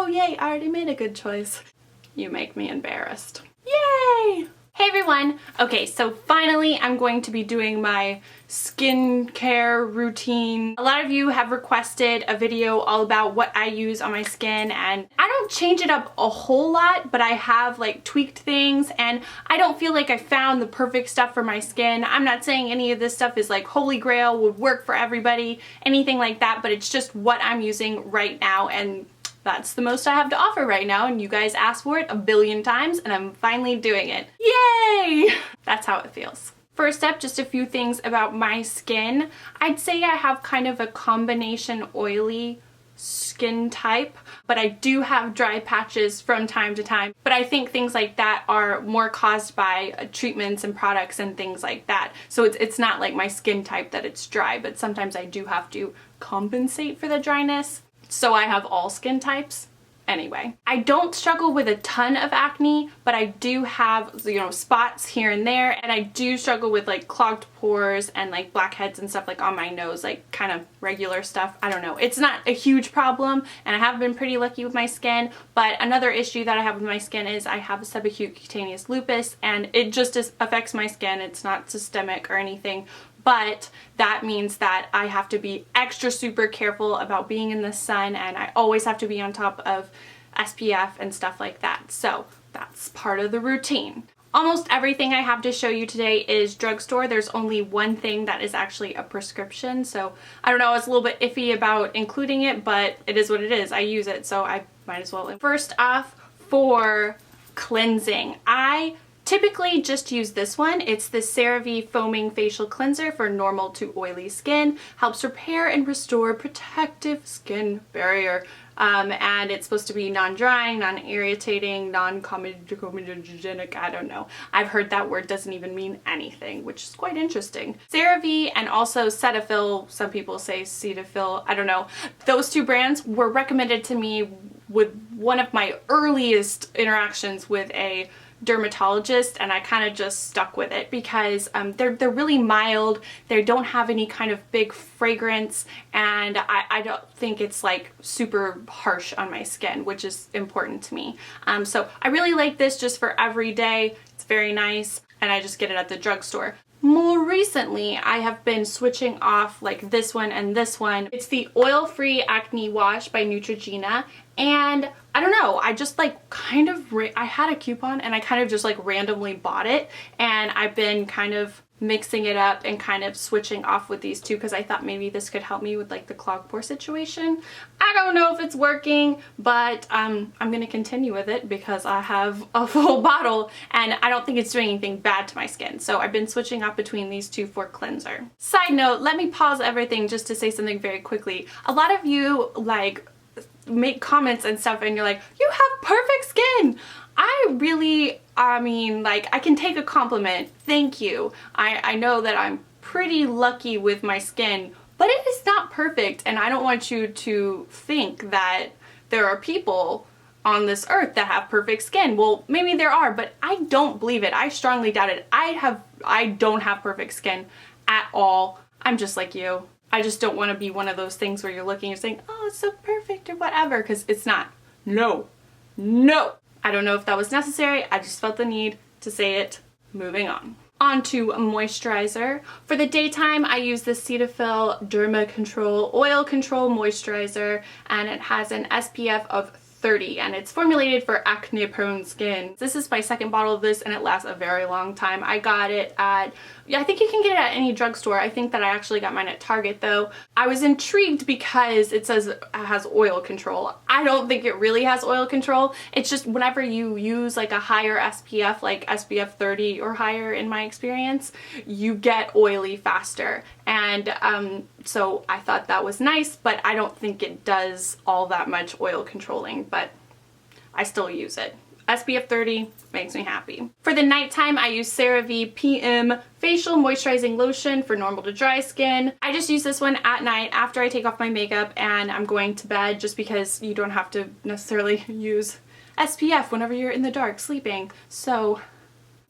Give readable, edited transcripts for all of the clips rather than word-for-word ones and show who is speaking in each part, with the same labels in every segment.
Speaker 1: yay, I already made a good choice. You make me embarrassed. Yay! Hey everyone! Okay, so finally I'm going to be doing my skincare routine. A lot of you have requested a video all about what I use on my skin, and I don't change it up a whole lot, but I have like tweaked things, and I don't feel like I found the perfect stuff for my skin. I'm not saying any of this stuff is like holy grail, would work for everybody, anything like that, but it's just what I'm using right now, and that's the most I have to offer right now, and you guys asked for it a billion times, and I'm finally doing it. Yay! That's how it feels. First up, just a few things about my skin. I'd say I have kind of a combination oily skin type, but I do have dry patches from time to time. But I think things like that are more caused by treatments and products and things like that. So it's not like my skin type that it's dry, but sometimes I do have to compensate for the dryness. So I have all skin types. Anyway, I don't struggle with a ton of acne, but I do have, you know, spots here and there, and I do struggle with like clogged pores and like blackheads and stuff like on my nose, like kind of regular stuff. I don't know. It's not a huge problem, and I have been pretty lucky with my skin, but another issue that I have with my skin is I have a subacute cutaneous lupus, and it just affects my skin. It's not systemic or anything. But that means that I have to be extra super careful about being in the sun, and I always have to be on top of SPF and stuff like that. So that's part of the routine. Almost everything I have to show you today is drugstore. There's only one thing that is actually a prescription. So I don't know, I was a little bit iffy about including it, but it is what it is. I use it, so I might as well. First off, for cleansing, I typically just use this one. It's the CeraVe Foaming Facial Cleanser for normal to oily skin. Helps repair and restore protective skin barrier. And it's supposed to be non-drying, non-irritating, non-comedogenic, I don't know. I've heard that word doesn't even mean anything, which is quite interesting. CeraVe and also Cetaphil, some people say Cetaphil, I don't know. Those two brands were recommended to me with one of my earliest interactions with a dermatologist, and I kind of just stuck with it because they're really mild. They don't have any kind of big fragrance, and I don't think it's like super harsh on my skin, which is important to me. So I really like this just for every day. It's very nice, and I just get it at the drugstore. More recently, I have been switching off like this one and this one. It's the Oil-Free Acne Wash by Neutrogena, and I don't know, I just like kind of, I had a coupon and I kind of just like randomly bought it, and I've been kind of mixing it up and kind of switching off with these two because I thought maybe this could help me with like the clogged pore situation. I don't know if it's working, but I'm gonna continue with it because I have a full bottle and I don't think it's doing anything bad to my skin. So I've been switching up between these two for cleanser. Side note, let me pause everything just to say something very quickly. A lot of you like make comments and stuff and you're like, you have perfect skin. I mean, like, I can take a compliment. Thank you. I know that I'm pretty lucky with my skin, but it is not perfect, and I don't want you to think that there are people on this earth that have perfect skin. Well, maybe there are, but I don't believe it. I strongly doubt it. I don't have perfect skin at all. I'm just like you. I just don't want to be one of those things where you're looking and saying, oh, it's so perfect or whatever, because it's not. No. No. I don't know if that was necessary. I just felt the need to say it. Moving on. On to moisturizer. For the daytime, I use the Cetaphil DermaControl Oil Control Moisturizer, and it has an SPF of 30, and it's formulated for acne prone skin. This is my second bottle of this, and it lasts a very long time. I got it at, I think you can get it at any drugstore. I think that I actually got mine at Target though. I was intrigued because it says it has oil control. I don't think it really has oil control. It's just whenever you use like a higher SPF, like SPF 30 or higher in my experience, you get oily faster. And so I thought that was nice, but I don't think it does all that much oil controlling, but I still use it. SPF 30 makes me happy. For the nighttime, I use CeraVe PM Facial Moisturizing Lotion for normal to dry skin. I just use this one at night after I take off my makeup and I'm going to bed, just because you don't have to necessarily use SPF whenever you're in the dark sleeping. So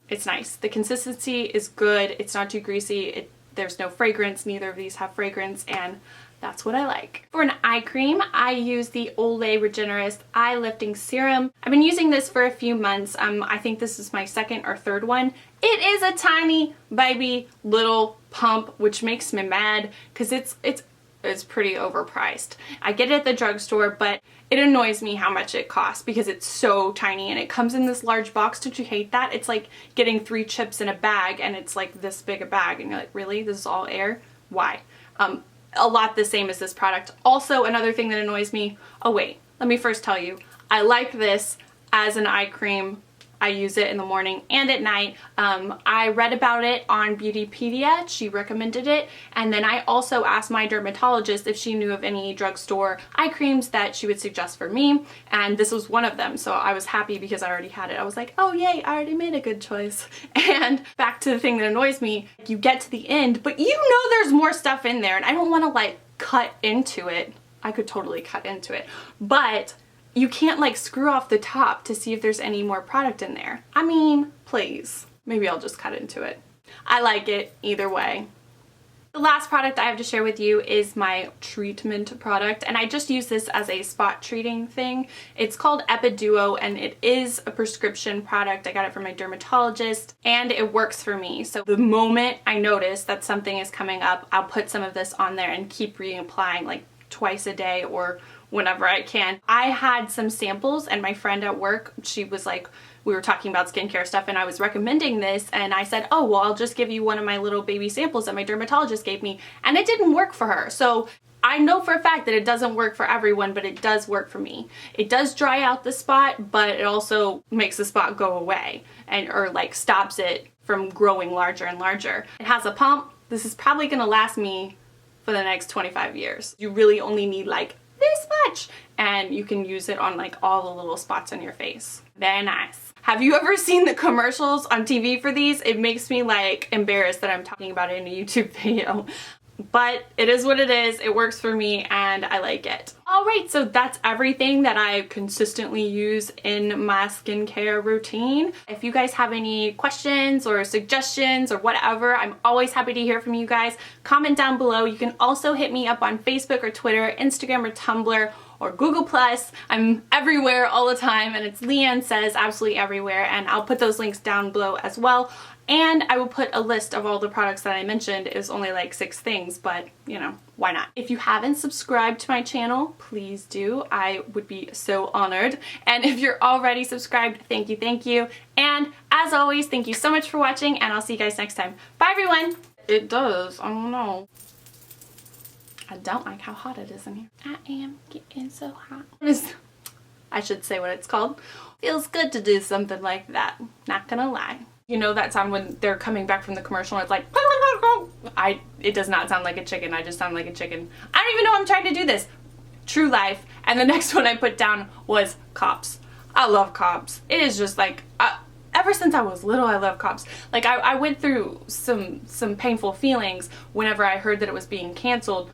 Speaker 1: it's nice. The consistency is good. It's not too greasy. There's no fragrance. Neither of these have fragrance, and That's what I like. For an eye cream, I use the Olay Regenerist Eye Lifting Serum. I've been using this for a few months. I think this is my second or third one. It is a tiny baby little pump, which makes me mad because it's pretty overpriced. I get it at the drugstore, but it annoys me how much it costs because it's so tiny and it comes in this large box. Don't you hate that? It's like getting 3 chips in a bag and it's like this big a bag and you're like, really? This is all air? Why? A lot the same as this product. Also, another thing that annoys me, oh wait, let me first tell you, I like this as an eye cream. I use it in the morning and at night. I read about it on Beautypedia. She recommended it. And then I also asked my dermatologist if she knew of any drugstore eye creams that she would suggest for me. And this was one of them. So I was happy because I already had it. I was like, oh yay, I already made a good choice. And back to the thing that annoys me, you get to the end, but you know there's more stuff in there and I don't want to like cut into it. I could totally cut into it, but you can't like screw off the top to see if there's any more product in there. I mean, please. Maybe I'll just cut into it. I like it either way. The last product I have to share with you is my treatment product, and I just use this as a spot treating thing. It's called Epiduo and it is a prescription product. I got it from my dermatologist and it works for me. So the moment I notice that something is coming up, I'll put some of this on there and keep reapplying like twice a day or whenever I can. I had some samples and my friend at work, she was like, we were talking about skincare stuff and I was recommending this and I said, oh, well, I'll just give you one of my little baby samples that my dermatologist gave me, and it didn't work for her. So I know for a fact that it doesn't work for everyone, but it does work for me. It does dry out the spot, but it also makes the spot go away or like stops it from growing larger and larger. It has a pump. This is probably gonna last me for the next 25 years. You really only need like this much and you can use it on like all the little spots on your face. Very nice. Have you ever seen the commercials on TV for these? It makes me like embarrassed that I'm talking about it in a YouTube video. But it is what it is. It works for me and I like it. Alright, so that's everything that I consistently use in my skincare routine. If you guys have any questions or suggestions or whatever, I'm always happy to hear from you guys. Comment down below. You can also hit me up on Facebook or Twitter, Instagram or Tumblr or Google+. I'm everywhere all the time and it's LeighAnnSays absolutely everywhere, and I'll put those links down below as well. And I will put a list of all the products that I mentioned. It was only like 6 things, but you know, why not? If you haven't subscribed to my channel, please do. I would be so honored. And if you're already subscribed, thank you, thank you. And as always, thank you so much for watching and I'll see you guys next time. Bye everyone. It does, I don't know. I don't like how hot it is in here. I am getting so hot. I should say what it's called. Feels good to do something like that. Not gonna lie. You know that sound when they're coming back from the commercial and it's like, it does not sound like a chicken. I just sound like a chicken. I don't even know I'm trying to do this. True life. And the next one I put down was cops. I love cops. It is just like, ever since I was little, I love cops. Like I went through some painful feelings whenever I heard that it was being canceled.